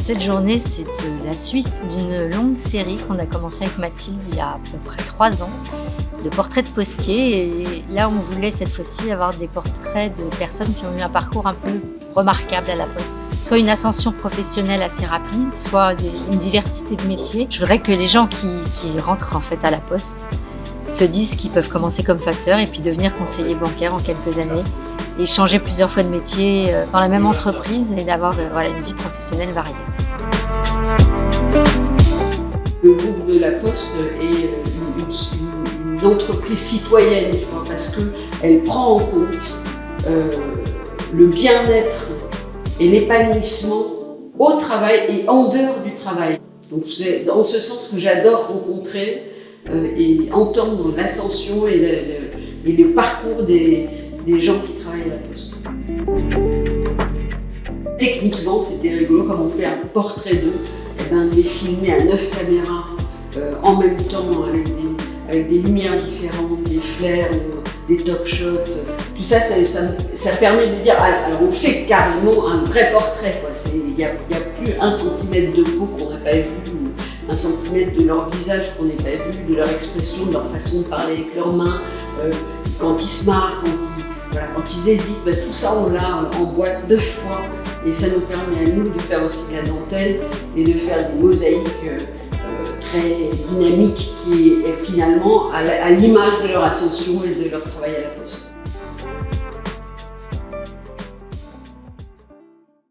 Cette journée, c'est la suite d'une longue série qu'on a commencé avec Mathilde il y a à peu près 3 ans, de portraits de postiers. Et là, on voulait cette fois-ci avoir des portraits de personnes qui ont eu un parcours un peu remarquable à la Poste. Soit une ascension professionnelle assez rapide, soit une diversité de métiers. Je voudrais que les gens qui rentrent en fait à la Poste se disent qu'ils peuvent commencer comme facteur et puis devenir conseiller bancaire en quelques années et changer plusieurs fois de métier dans la même entreprise et d'avoir une vie professionnelle variée. Le groupe de la Poste est une entreprise citoyenne, parce qu'elle prend en compte le bien-être et l'épanouissement au travail et en dehors du travail. Donc c'est dans ce sens que j'adore rencontrer et entendre l'ascension et le parcours des gens qui travaillent à la Poste. Techniquement, c'était rigolo, comme on fait un portrait d'eux, de les filmer à 9 caméras en même temps, avec des lumières différentes, des flares, des top shots. Tout ça, ça permet de dire, alors on fait carrément un vrai portrait, quoi. Il n'y a plus 1 centimètre de peau qu'on n'a pas vu, ou 1 centimètre de leur visage qu'on n'a pas vu, de leur expression, de leur façon de parler avec leurs mains, quand ils se marrent, quand ils hésitent, tout ça on l'a en boîte 2 fois. Et ça nous permet à nous de faire aussi de la dentelle et de faire des mosaïques très dynamiques qui est finalement à l'image de leur ascension et de leur travail à la Poste.